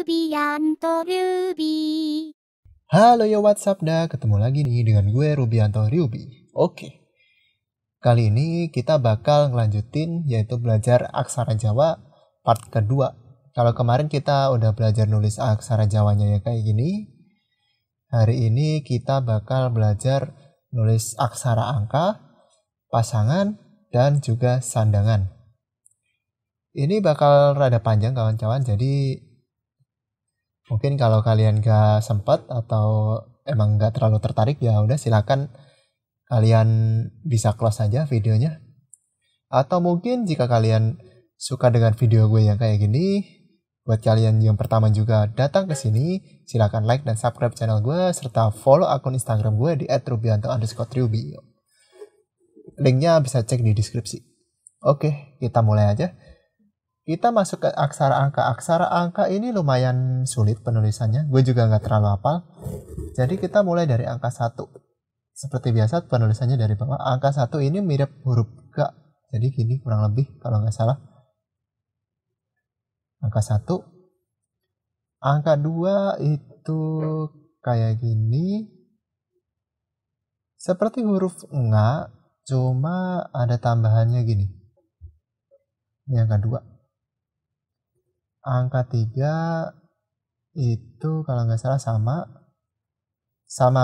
Rubianto Ruby. Halo yo, what's up dah? Ketemu lagi nih dengan gue Rubianto Ruby. Oke. Kali ini kita bakal ngelanjutin yaitu belajar aksara Jawa part kedua. Kalau kemarin kita udah belajar nulis aksara Jawanya ya kayak gini. Hari ini kita bakal belajar nulis aksara angka, pasangan, dan juga sandangan. Ini bakal rada panjang kawan-kawan, jadi mungkin kalau kalian gak sempat atau emang gak terlalu tertarik ya udah silakan kalian bisa close aja videonya. Atau mungkin jika kalian suka dengan video gue yang kayak gini, buat kalian yang pertama juga datang ke sini, silakan like dan subscribe channel gue serta follow akun Instagram gue di @rubianto_ruby. Linknya bisa cek di deskripsi. Oke, kita mulai aja. Kita masuk ke aksara angka. Aksara angka ini lumayan sulit penulisannya. Gue juga nggak terlalu hafal. Jadi kita mulai dari angka 1. Seperti biasa penulisannya dari bawah. Angka 1 ini mirip huruf G. Jadi gini kurang lebih kalau nggak salah. Angka 1. Angka 2 itu kayak gini. Seperti huruf nga, cuma ada tambahannya gini. Ini angka 2. Angka 3 itu kalau nggak salah sama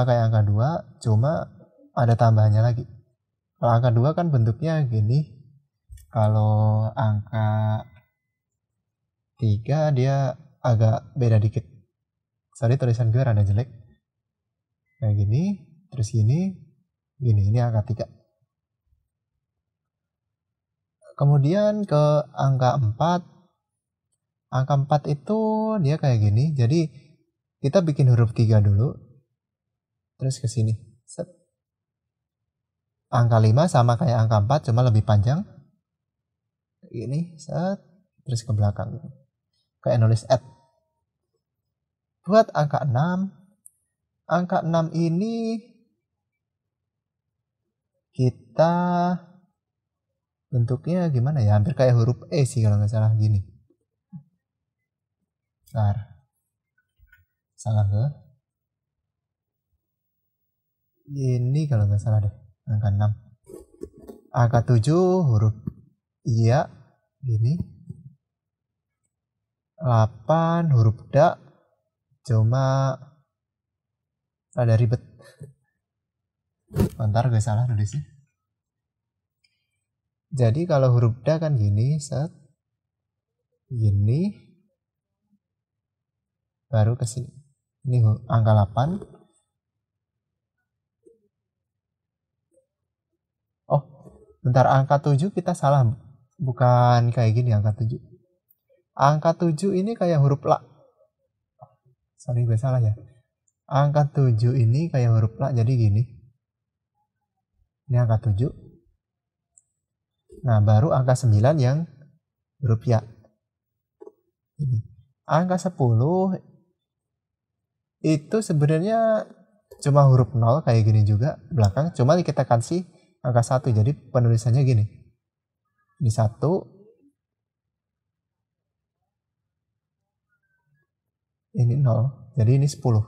kayak angka 2, cuma ada tambahannya lagi. Kalau angka 2 kan bentuknya gini. Kalau angka 3 dia agak beda dikit. Sorry, tulisan gue rada jelek. Kayak gini, terus gini. Ini angka 3. Kemudian ke angka 4. Angka 4 itu dia kayak gini. Jadi kita bikin huruf 3 dulu. Terus ke sini. Set. Angka 5 sama kayak angka 4 cuma lebih panjang. Ini set. Terus ke belakang. Kayak nulis @ Buat angka 6. Angka 6 ini kita bentuknya gimana ya? Hampir kayak huruf E sih kalau nggak salah gini. Salah ke? Ini kalau nggak salah deh. Angka 6. Angka 7 huruf iya. Gini. 8 huruf da. Cuma ada ribet. Bentar gue salah nulisnya. Jadi kalau huruf da kan gini. Set. Gini. Baru ke sini. Ini angka 8. Oh, bentar, angka 7 kita salah. Bukan kayak gini angka 7. Angka 7 ini kayak huruf la. Sorry gue salah ya. Angka 7 ini kayak huruf la, jadi gini. Ini angka 7. Nah, baru angka 9 yang huruf ya. Ini. Angka 10 itu sebenarnya cuma huruf 0 kayak gini juga belakang, cuma kita kasih angka 1, jadi penulisannya gini. Ini 1. Ini 0, jadi ini 10.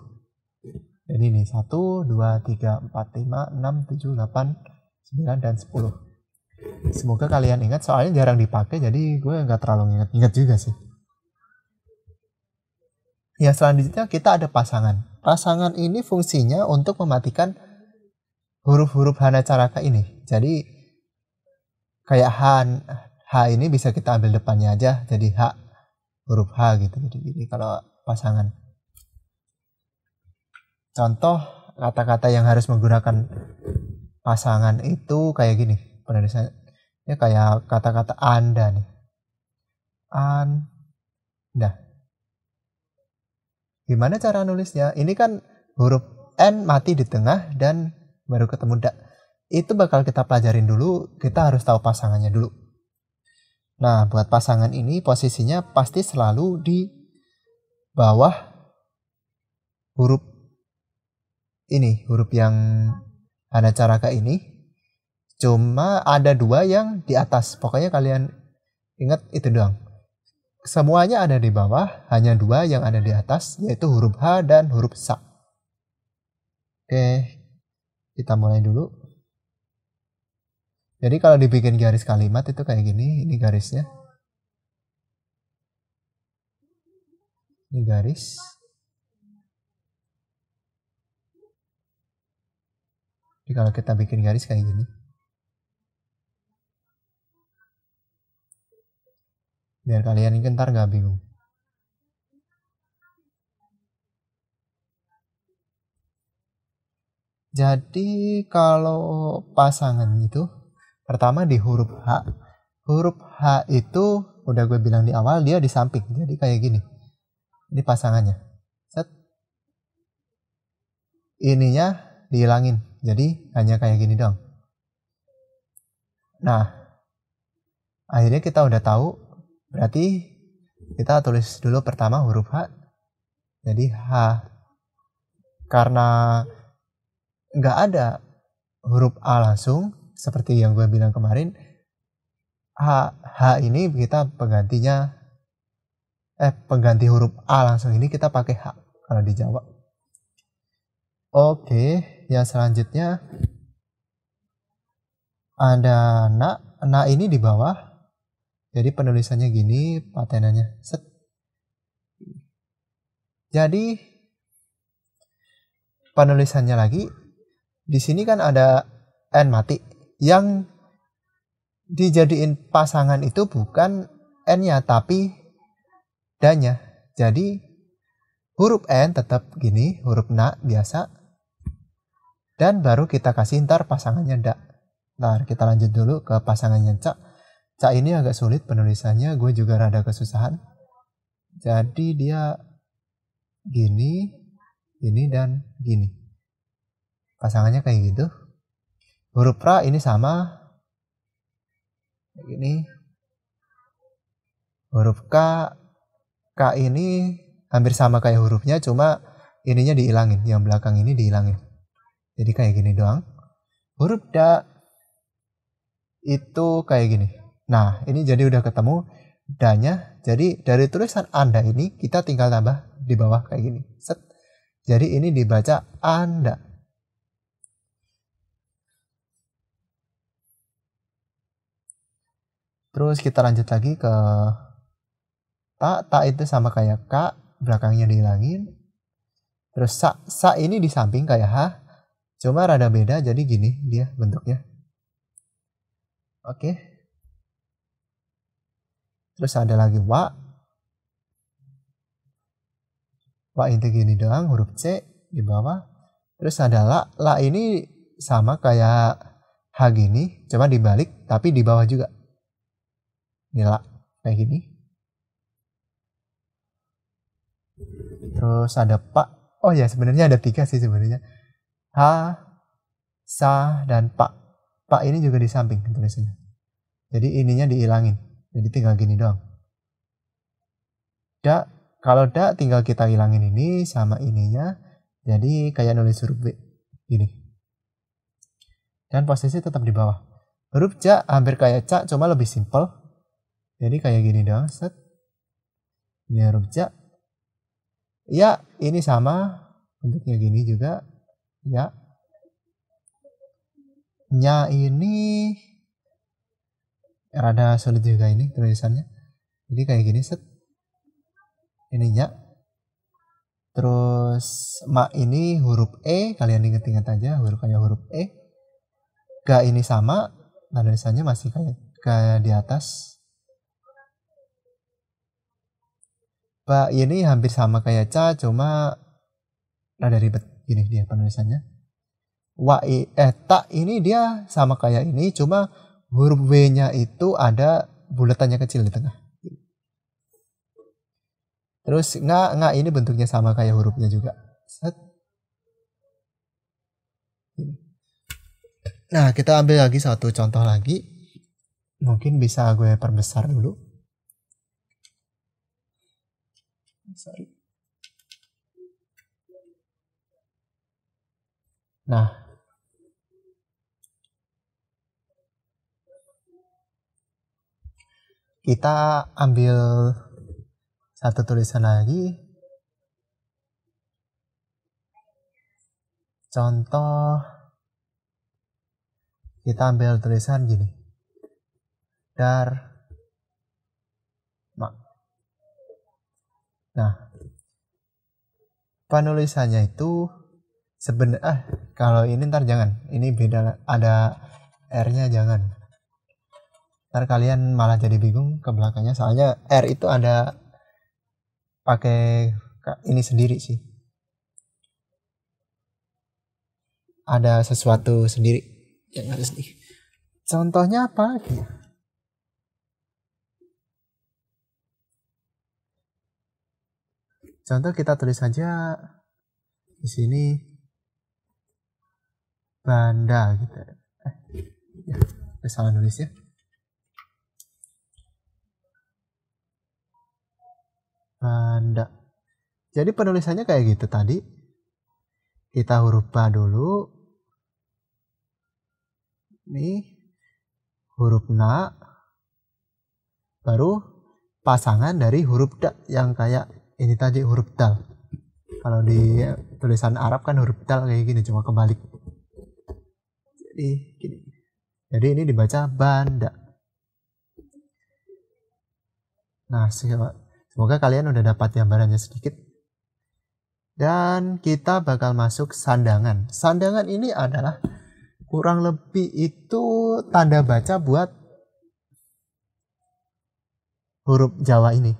Jadi ini 1, 2, 3, 4, 5, 6, 7, 8, 9, dan 10. Semoga kalian ingat, soalnya jarang dipakai, jadi gue nggak terlalu ingat juga sih. Ya, selanjutnya kita ada pasangan. Pasangan ini fungsinya untuk mematikan huruf-huruf hanacaraka ini. Jadi kayak H ini bisa kita ambil depannya aja jadi H, huruf H gitu. Jadi kalau pasangan. Contoh kata-kata yang harus menggunakan pasangan itu kayak gini. Penulisannya kayak kata-kata Anda nih. Anda. Gimana cara nulisnya? Ini kan huruf N mati di tengah dan baru ketemu da. Itu bakal kita pelajarin dulu. Kita harus tahu pasangannya dulu. Nah, buat pasangan ini posisinya pasti selalu di bawah huruf ini. Huruf yang hanacaraka ini. Cuma ada 2 yang di atas. Pokoknya kalian ingat itu doang. semuanya ada di bawah, hanya dua yang ada di atas, yaitu huruf H dan huruf SA. Oke, kita mulai dulu. Jadi kalau dibikin garis kalimat itu kayak gini, ini garisnya. Ini garis. Jadi kalau kita bikin garis kayak gini. Biar kalian ini ntar nggak bingung. Jadi kalau pasangan itu pertama di huruf H. Huruf H itu udah gue bilang di awal dia di samping. Jadi kayak gini. Ini pasangannya. Set. Ininya dihilangin. Jadi hanya kayak gini dong. Nah, akhirnya kita udah tahu. Berarti kita tulis dulu pertama huruf H. Jadi H. Karena nggak ada huruf A langsung seperti yang gue bilang kemarin, H ini kita pengganti huruf A langsung ini kita pakai H kalau di Jawa. Oke, yang selanjutnya ada na ini di bawah. Jadi penulisannya gini, patenannya set. Jadi penulisannya lagi di sini kan ada N mati yang dijadiin pasangan itu bukan N-nya tapi D-nya. Jadi huruf N tetap gini, huruf na biasa. Dan baru kita kasih ntar pasangannya da. Nah, kita lanjut dulu ke pasangannya Ca. Ca ini agak sulit penulisannya, gue juga rada kesusahan. Jadi dia gini, gini dan gini. Pasangannya kayak gitu. Huruf Ra ini sama. Kayak gini. Huruf K ini hampir sama kayak hurufnya, cuma ininya dihilangin, yang belakang ini dihilangin. Jadi kayak gini doang. Huruf Da itu kayak gini. Nah, ini jadi udah ketemu Da-nya. Jadi dari tulisan Anda ini kita tinggal tambah di bawah kayak gini. Set. Jadi ini dibaca Anda. Terus kita lanjut lagi ke Ta itu sama kayak K, belakangnya dihilangin. Terus Sa ini di samping kayak H, cuma rada beda jadi gini dia bentuknya. Oke. Terus ada lagi Wa. Wa itu gini doang, huruf C di bawah. Terus ada La. La ini sama kayak H gini, cuma dibalik tapi di bawah juga. Ini La kayak gini. Terus ada Pak. Oh ya, sebenarnya ada 3 sih sebenarnya. H, Sa, dan Pak. Pak ini juga di samping tulisannya. Jadi ininya dihilangin. Jadi tinggal gini doang. Da, kalau da tinggal kita hilangin ini sama ininya. Jadi kayak nulis huruf B. Gini. Dan posisi tetap di bawah. Huruf Ja hampir kayak Ca, cuma lebih simple. Jadi kayak gini doang. Set. Ini huruf Ja. Ya, ini sama. Bentuknya gini juga. Ya. Nya ini rada sulit juga ini tulisannya. Jadi kayak gini set. Ininya. Terus ma ini huruf E, kalian inget-inget aja huruf kayak huruf E. Ga ini sama, nah tulisannya masih kayak di atas. Ba ini hampir sama kayak Ca, cuma rada ribet gini dia penulisannya. Ta ini dia sama kayak ini, cuma huruf W-nya itu ada buletannya kecil di tengah. Terus nga ini bentuknya sama kayak hurufnya juga. Set. Nah, kita ambil lagi satu contoh lagi. Mungkin bisa gue perbesar dulu. Sorry. Nah, kita ambil Satu tulisan lagi. Contoh, kita ambil tulisan gini. Dharma. Nah, penulisannya itu sebenarnya kalau ini ntar jangan. Ini beda, ada R-nya jangan. Ntar kalian malah jadi bingung ke belakangnya, soalnya R itu ada pakai ini sendiri sih. Ada sesuatu sendiri yang harus nih. Contohnya apa lagi? Contoh kita tulis saja di sini Banda gitu. Ya, salah nulis ya. Banda. Jadi penulisannya kayak gitu tadi. Kita huruf ba dulu. Nih huruf na, baru pasangan dari huruf da yang kayak ini tadi huruf dal. Kalau di tulisan Arab kan huruf dal kayak gini, cuma kebalik. Jadi gini. Jadi ini dibaca banda. Nah, semoga kalian udah dapat gambarannya sedikit. Dan kita bakal masuk sandangan. Sandangan ini adalah kurang lebih itu tanda baca buat huruf Jawa ini.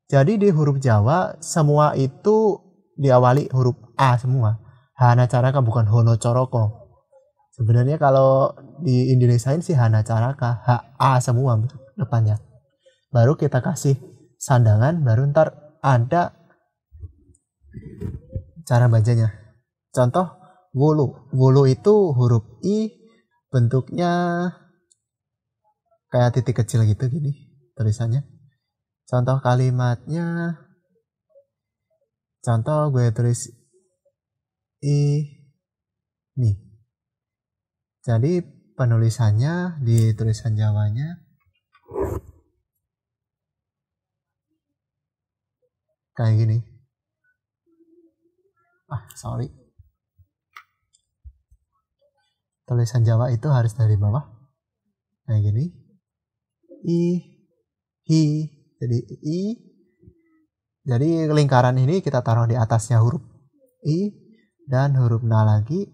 Jadi di huruf Jawa semua itu diawali huruf A semua. Hana caraka bukan hono coroko. Sebenarnya kalau di Indonesiain sih hana caraka, A semua depannya. Baru kita kasih sandangan, baru ntar ada cara bacanya. Contoh wulu. Wulu itu huruf I, bentuknya kayak titik kecil gitu gini tulisannya. Contoh kalimatnya, contoh gue tulis I nih. Jadi penulisannya di tulisan Jawanya kayak gini. Sorry. Tulisan Jawa itu harus dari bawah. Kayak gini. I, hi. Jadi I. Jadi lingkaran ini kita taruh di atasnya huruf I. Dan huruf na lagi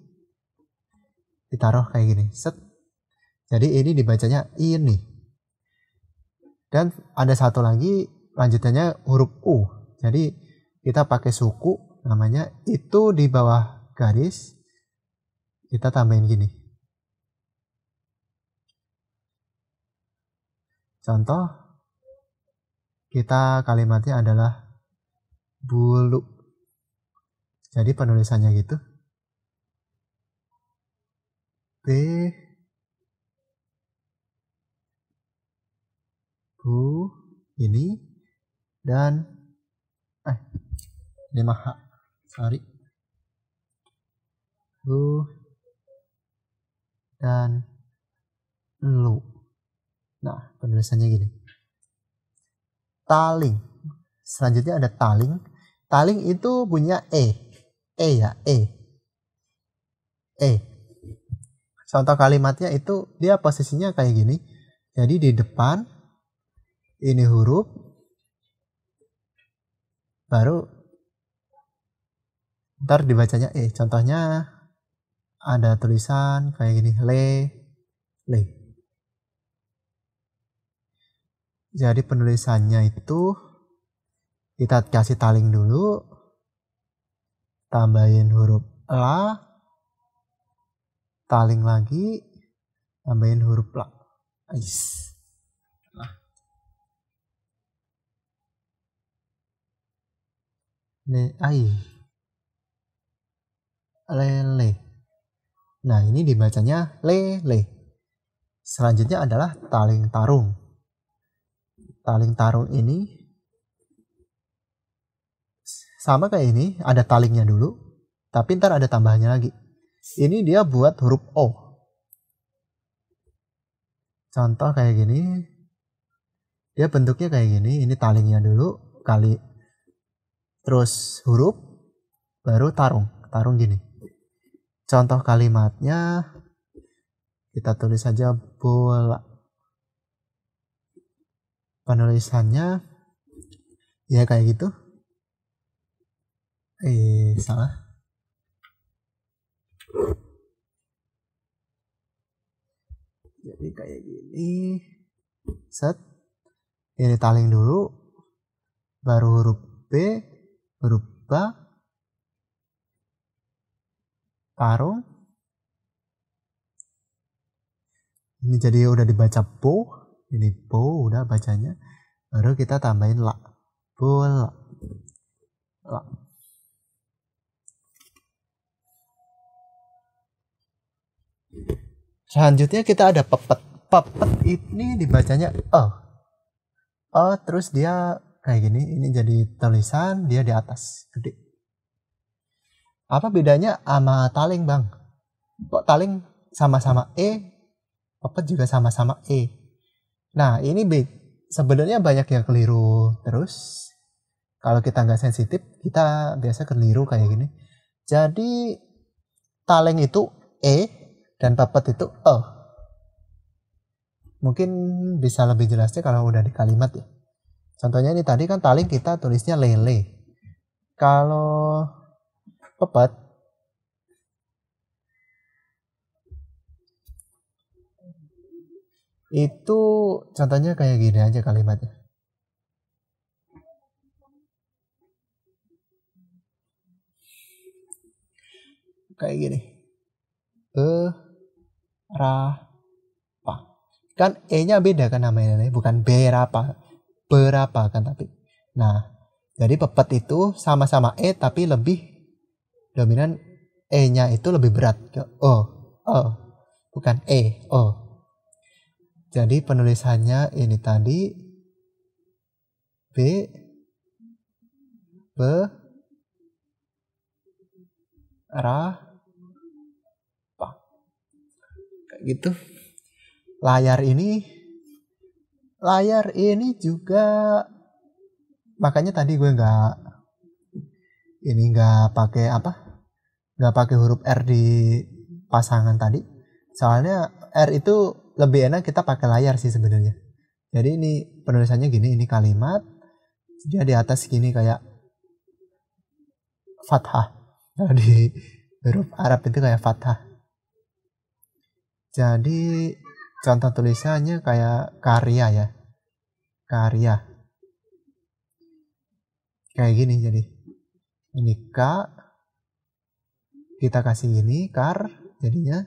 ditaruh kayak gini. Set. Jadi ini dibacanya ini. Dan ada satu lagi lanjutannya huruf U. Jadi kita pakai suku namanya, itu di bawah garis kita tambahin gini. Contoh kita kalimatnya adalah bulu. Jadi penulisannya gitu. B bu ini dan ini mah sorry, bu dan lu. Nah, penulisannya gini. Taling. Selanjutnya ada taling. Taling itu punya ya, Contoh kalimatnya itu dia posisinya kayak gini. Jadi di depan ini huruf, baru ntar dibacanya Contohnya ada tulisan kayak gini, le. Jadi penulisannya itu kita kasih taling dulu, tambahin huruf la, taling lagi, tambahin huruf la. Lele. Nah, ini dibacanya lele. Selanjutnya adalah taling tarung. Taling tarung ini sama kayak ini, ada talingnya dulu, tapi ntar ada tambahannya lagi. Ini dia buat huruf O. Contoh kayak gini, dia bentuknya kayak gini, ini talingnya dulu, kali terus huruf baru tarung gini. Contoh kalimatnya kita tulis saja bola. Penulisannya ya kayak gitu. Salah. Jadi kayak gini. Set. Ini taling dulu. Baru huruf B, huruf B, tarung. Ini jadi udah dibaca bo. Ini bo udah bacanya. Baru kita tambahin la. Bola. La. Selanjutnya kita ada pepet. Pepet ini dibacanya terus dia kayak gini. Ini jadi tulisan, dia di atas gede. Apa bedanya sama taling, Bang? Kok taling sama-sama pepet juga sama-sama E. Nah, ini sebenarnya banyak yang keliru terus. Kalau kita nggak sensitif, kita biasa keliru kayak gini. Jadi taling itu E dan pepet itu E. Mungkin bisa lebih jelasnya kalau udah di kalimat ya. Contohnya ini tadi kan taling kita tulisnya lele. Kalau pepet itu contohnya kayak gini aja kalimatnya. Kayak gini. Berapa. Kan E-nya beda kan namanya, bukan berapa. Berapa kan tapi. Nah, jadi pepet itu sama-sama E tapi lebih dominan E-nya itu lebih berat ke bukan O. Jadi penulisannya ini tadi B berapa kayak gitu. Layar ini juga makanya tadi gue nggak pakai huruf R di pasangan tadi. Soalnya R itu lebih enak kita pakai layar sih sebenarnya. Jadi ini penulisannya gini, ini kalimat dia di atas gini kayak fathah. Kalau di huruf Arab itu kayak fathah. Jadi contoh tulisannya kayak karya ya. Karya. Kayak gini jadi. Ini K. Kita kasih ini kar jadinya.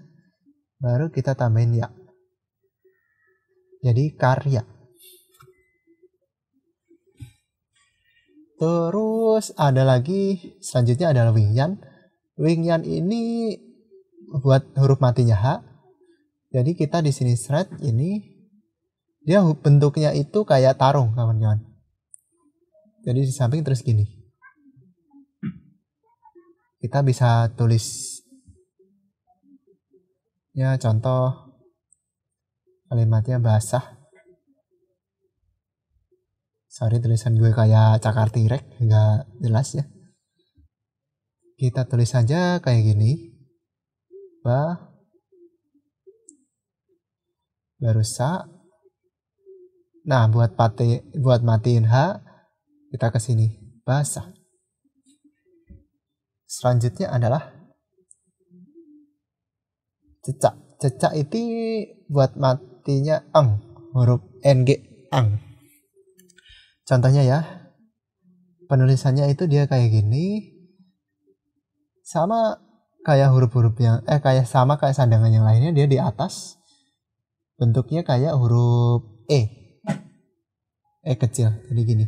Baru kita tambahin ya. Jadi karya. Terus ada lagi selanjutnya adalah wingyan. Wingyan ini buat huruf matinya H. Jadi kita di sini thread ini dia bentuknya itu kayak tarung kawan-kawan. Jadi di samping terus gini. Kita bisa tulis ya contoh kalimatnya basah. Sorry tulisan gue kayak cakar tirek, nggak jelas ya. Kita tulis saja kayak gini. Baru sa. Nah, buat matiin H, kita ke sini. Basah. Selanjutnya adalah cecak. Cecak itu buat matinya ang. Huruf NG ang. Contohnya ya. Penulisannya itu dia kayak gini. Sama kayak huruf-huruf yang kayak sandangan yang lainnya, dia di atas. Bentuknya kayak huruf E kecil, jadi gini.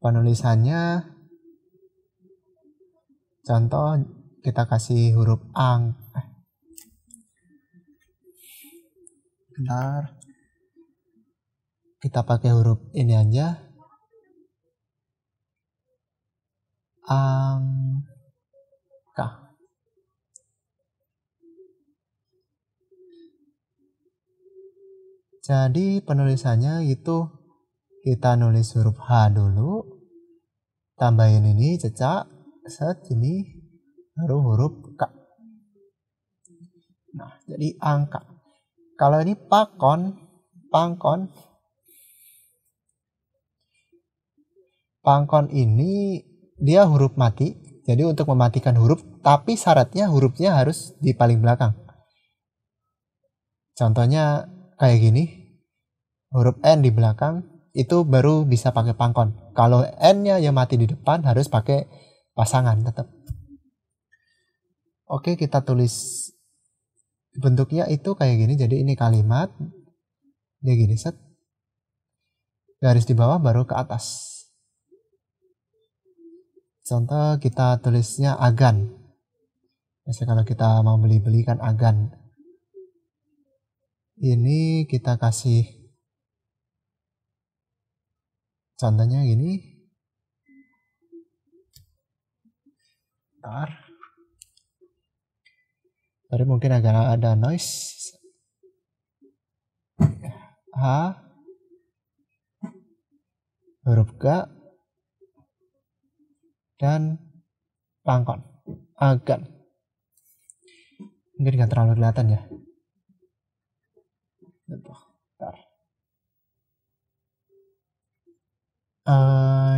Penulisannya contoh kita kasih huruf ang. Bentar. Kita pakai huruf ini aja. Angka. Jadi penulisannya itu kita nulis huruf H dulu, tambahin ini cecak, set ini baru huruf K. Nah, jadi angka. Kalau ini pangkon ini dia huruf mati. Jadi untuk mematikan huruf, tapi syaratnya hurufnya harus di paling belakang. Contohnya kayak gini, huruf N di belakang, itu baru bisa pakai pangkon. Kalau N-nya yang mati di depan harus pakai pasangan tetap. Oke, kita tulis bentuknya itu kayak gini. Jadi ini kalimat, dia gini, set. Garis di bawah baru ke atas. Contoh kita tulisnya agan. Biasanya kalau kita mau beli kan agan. Ini kita kasih contohnya gini. Bentar. Tadi mungkin agak ada noise. H, huruf K, dan pangkon, agan. Mungkin nggak terlalu kelihatan ya. Bentar.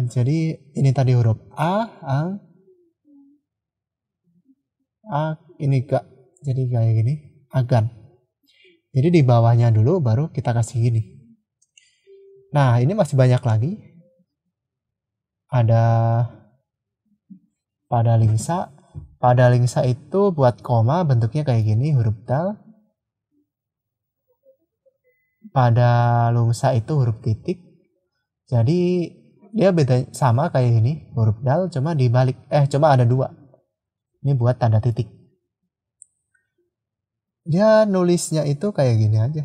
Jadi ini tadi huruf A, ini K. Jadi kayak gini, agan. Jadi di bawahnya dulu baru kita kasih gini. Nah, ini masih banyak lagi. Ada pada lingsa. Pada lingsa itu buat koma bentuknya kayak gini, huruf dal. Pada lungsa itu huruf titik. Jadi dia beda sama kayak ini, huruf dal cuma dibalik. Cuma ada dua. Ini buat tanda titik. Dia nulisnya itu kayak gini aja.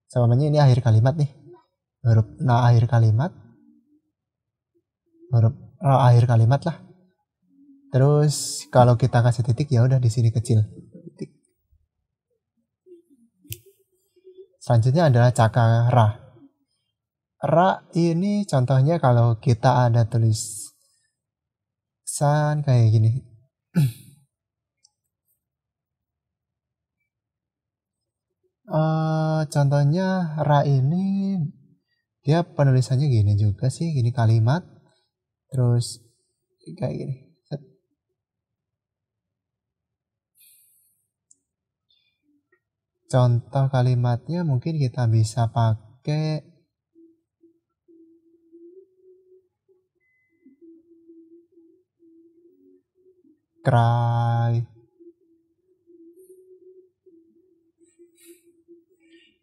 Semuanya ini akhir kalimat nih. Huruf akhir kalimat. Huruf akhir kalimat lah. Terus kalau kita kasih titik ya udah di sini kecil. Titik. Selanjutnya adalah cakra. Ra ini contohnya kalau kita ada tulisan kayak gini. Contohnya ra ini dia penulisannya gini juga sih, gini kalimat. Terus kayak gini. Contoh kalimatnya mungkin kita bisa pakai cry.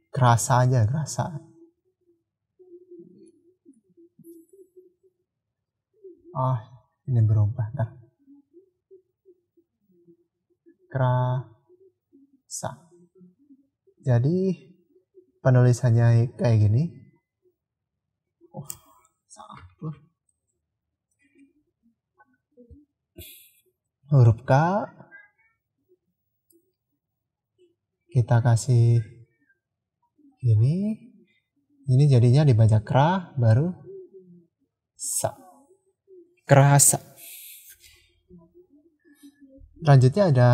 Kerasa aja, kerasa. Ini berubah. Nah. Kerasa. Jadi penulisannya kayak gini. Salah. Huruf K. Kita kasih gini. Ini jadinya dibaca kra baru sa. Kerasa. Selanjutnya ada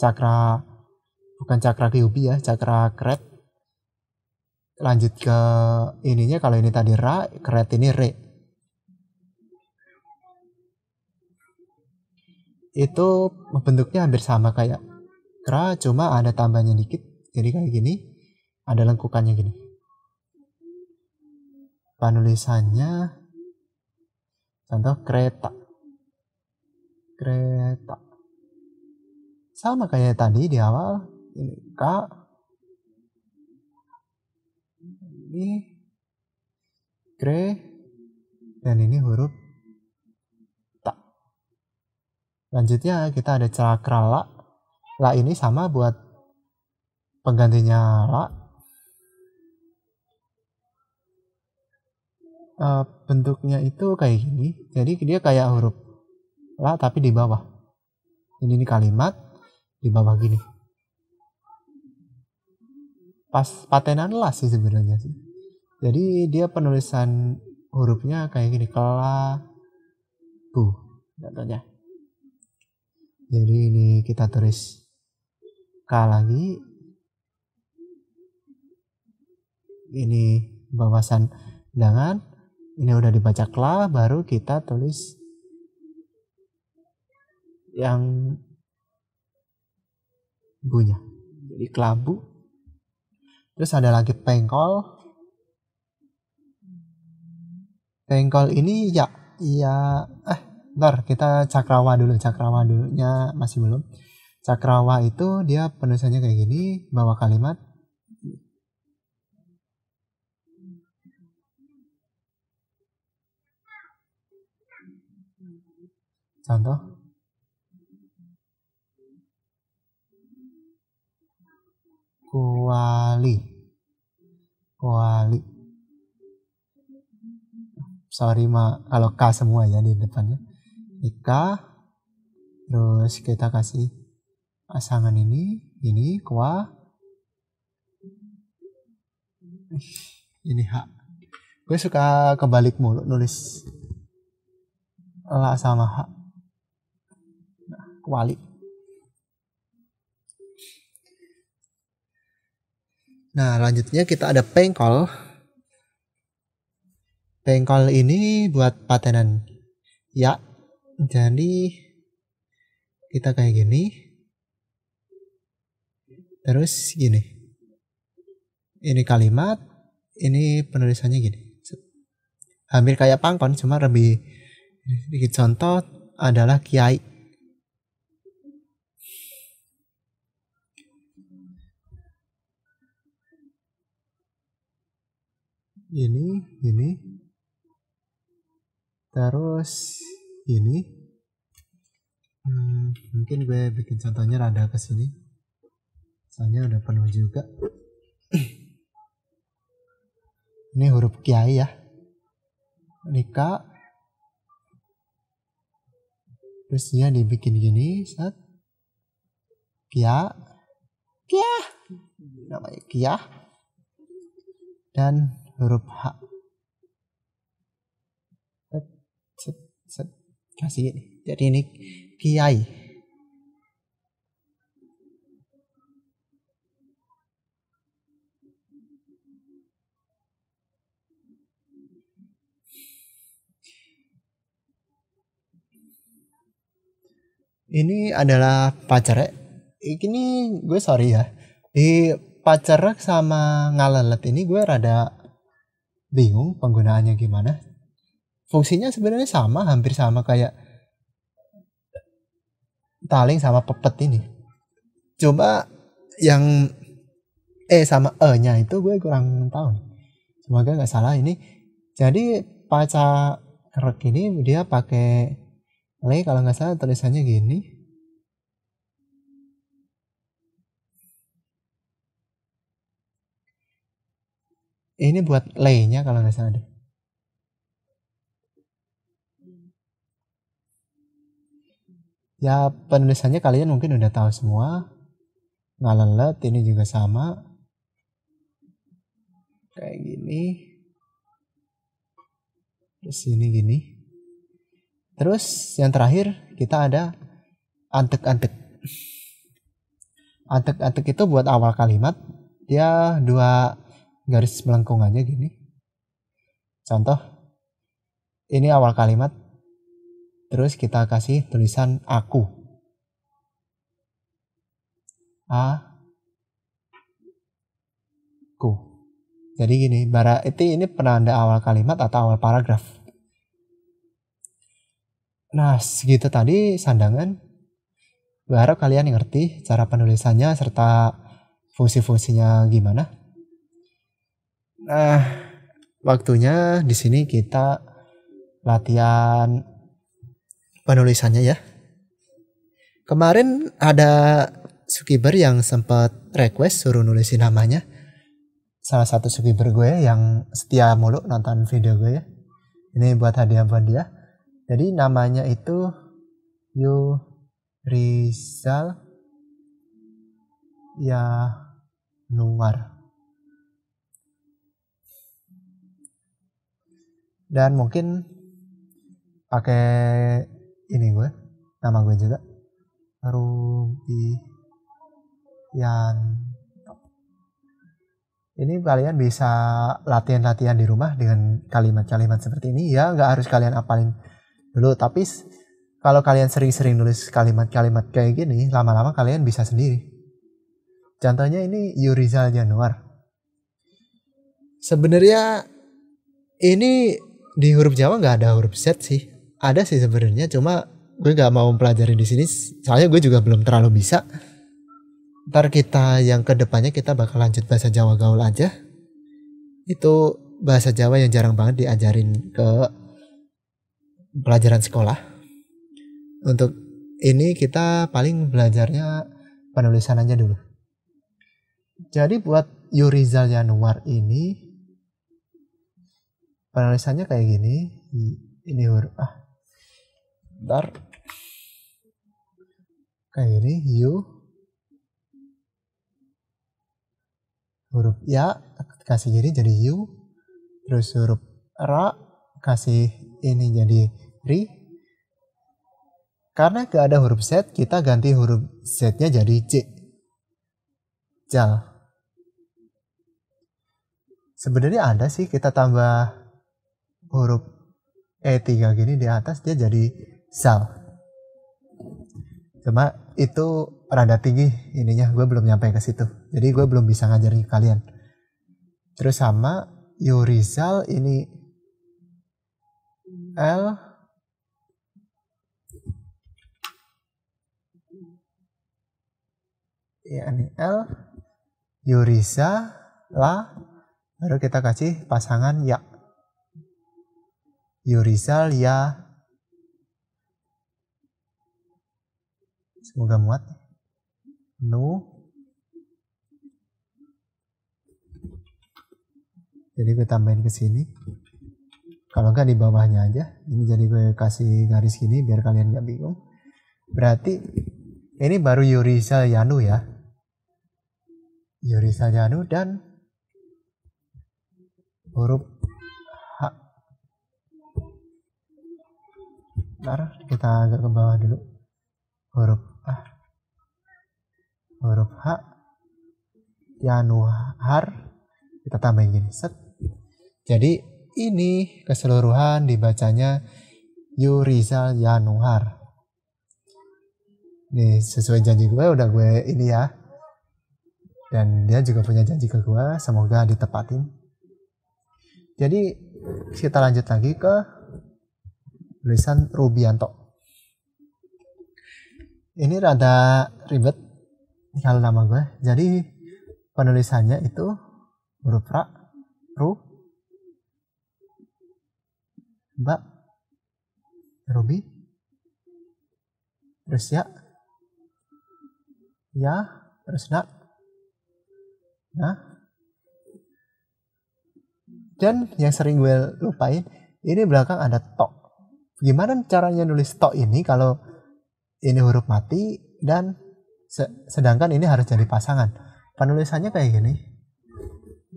cakra, bukan cakra kyubi ya, cakra kret. Lanjut ke ininya, kalau ini tadi ra, kret ini re. Itu bentuknya hampir sama kayak kra, cuma ada tambahnya dikit. Jadi kayak gini, ada lengkukannya gini. Penulisannya contoh kereta. Kereta. Sama kayak tadi di awal. Ini K. Ini kre. Dan ini huruf ta. Lanjutnya kita ada cakra la. La ini sama buat penggantinya la. Bentuknya itu kayak gini. Jadi dia kayak huruf la tapi di bawah. Ini kalimat di bawah gini. pas patenan las sih sebenarnya sih. Jadi dia penulisan hurufnya kayak gini, kelabu contohnya. Jadi ini kita tulis K lagi. Ini bawasan jangan. Ini udah dibaca kla, baru kita tulis yang bunya. Jadi kelabu. Terus ada lagi pengkol. Pengkol ini ya ntar kita cakrawa dulunya masih belum. Cakrawa itu dia penulisannya kayak gini, bawah kalimat. Contoh. Kuali. Sorry kalau K semua ya di depannya. K. Terus kita kasih pasangan ini ini H. Gue suka kebalik mulu nulis La sama H. Nah, kuali. Nah, lanjutnya kita ada pengkol. Pengkol ini buat patenan ya. Jadi kita kayak gini. Terus gini. Ini kalimat, ini penulisannya gini. Hampir kayak pangkon, cuma lebih sedikit. Contoh adalah kiai. Ini. Terus ini. Mungkin gue bikin contohnya rada ke sini. Soalnya udah penuh juga. Ini huruf kiai ya. Ini K. Terus dia dibikin gini, set. Kia. Namanya Kia. Dan huruf H. Set. Kasih gini. Jadi ini kiai. Ini adalah pacerek. Ini gue sorry ya. Di pacerek sama ngalelet ini gue rada bingung penggunaannya gimana. Fungsinya sebenarnya sama, hampir sama kayak taling sama pepet ini. Coba yang sama E-nya itu gue kurang tahu. Semoga nggak salah ini. Jadi pacerek ini dia pakai le, kalau nggak salah tulisannya gini. Ini buat le-nya kalau nggak salah deh. Ya penulisannya kalian mungkin udah tahu semua. Ngalelet ini juga sama. Kayak gini. Terus ini gini. Terus yang terakhir kita ada antek-antek. Antek-antek itu buat awal kalimat. Dia 2 garis melengkungannya gini. Contoh. Ini awal kalimat. Terus kita kasih tulisan aku. Aku. Jadi gini, ini penanda awal kalimat atau awal paragraf. Nah, segitu tadi sandangan. Gue harap kalian ngerti cara penulisannya serta fungsi-fungsinya gimana. Nah, waktunya di sini kita latihan penulisannya ya. Kemarin ada subscriber yang sempat request suruh nulisin namanya. Salah satu subscriber gue yang setia mulu nonton video gue ya. Ini buat hadiah buat dia. Jadi namanya itu Yurizal Yanuar. Dan mungkin pakai ini nama gue juga, Rubian. Ini kalian bisa latihan-latihan di rumah dengan kalimat-kalimat seperti ini ya, nggak harus kalian apalin dulu, tapi kalau kalian sering-sering nulis kalimat-kalimat kayak gini, lama-lama kalian bisa sendiri. Contohnya ini Yurizal Januar. Sebenarnya ini di huruf Jawa nggak ada huruf Z sih. Ada sih sebenarnya, cuma gue nggak mau mempelajari di sini. Soalnya gue juga belum terlalu bisa. Ntar kita yang kedepannya kita bakal lanjut bahasa Jawa gaul aja. Itu bahasa Jawa yang jarang banget diajarin ke pelajaran sekolah. Untuk ini kita paling belajarnya penulisan aja dulu. Jadi buat Yurizal Januar ini penulisannya kayak gini. Ini huruf ntar kayak gini, huruf ya kasih gini jadi yu, terus huruf ra kasih ini jadi ri. Karena gak ada huruf Z, kita ganti huruf Z-nya jadi J. Jal. Sebenarnya ada sih, kita tambah huruf E3 gini di atas, dia jadi Zal. Cuma itu rada tinggi ininya, gue belum nyampe ke situ. Jadi gue belum bisa ngajarin kalian. Terus sama Yurizal ini L ya, ini L, Yuriza, La, baru kita kasih pasangan ya. Yurizal ya. Semoga muat. Nu. Jadi gue tambahin ke sini. Kalau enggak di bawahnya aja. Ini jadi gue kasih garis gini biar kalian nggak bingung. Berarti ini baru Yurizal Yanu ya. Yurizal Yanu dan huruf H. Ntar kita agak ke bawah dulu. Huruf H. Yanuhar. Kita tambahin gini. Set. Jadi ini keseluruhan dibacanya Yurizal Yanuhar. Ini sesuai janji gue, udah gue ini ya. Dan dia juga punya janji ke gue, semoga ditepatin. Jadi kita lanjut lagi ke tulisan Rubianto. Ini rada ribet kalau nama gue. Jadi penulisannya itu huruf Ra, Ru, Ba, Rubi, terus ya, terus nah, dan yang sering gue lupain, ini belakang ada to. Gimana caranya nulis to ini kalau ini huruf mati dan sedangkan ini harus jadi pasangan? Penulisannya kayak gini.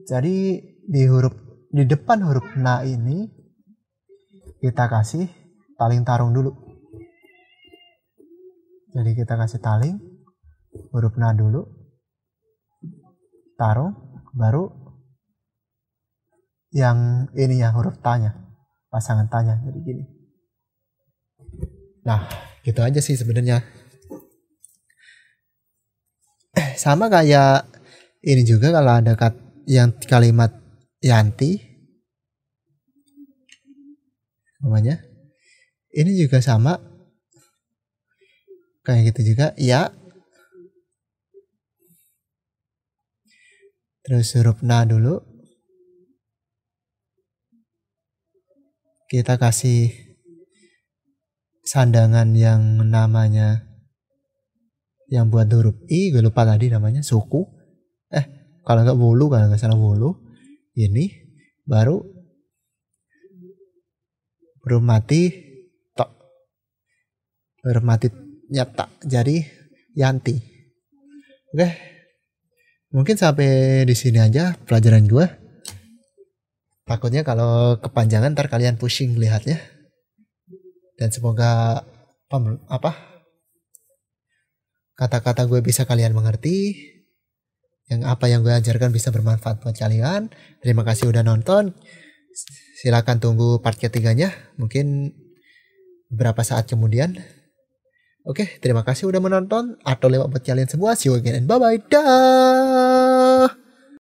Jadi di depan huruf na ini kita kasih taling tarung dulu. Jadi kita kasih taling huruf na dulu, tarung, baru yang ini ya huruf tanya, pasangan tanya, jadi gini. Nah gitu aja sih sebenarnya. Sama kayak ini juga kalau ada yang kalimat Yanti namanya, ini juga sama kayak gitu juga ya. Terus huruf na dulu kita kasih sandangan yang namanya yang buat huruf I, gue lupa tadi namanya suku. Kalau nggak wulu, kalau nggak salah wulu. Ini baru huruf mati tok, huruf mati nyata jadi Yanti. Oke. Mungkin sampai di sini aja pelajaran gue. Takutnya kalau kepanjangan ntar kalian pusing lihatnya. Dan semoga kata-kata gue bisa kalian mengerti. Yang apa yang gue ajarkan bisa bermanfaat buat kalian. Terima kasih udah nonton. Silakan tunggu part ketiganya. Mungkin beberapa saat kemudian. Oke, terima kasih udah menonton. Atau lewat buat kalian semua. See you again and bye-bye. Dah.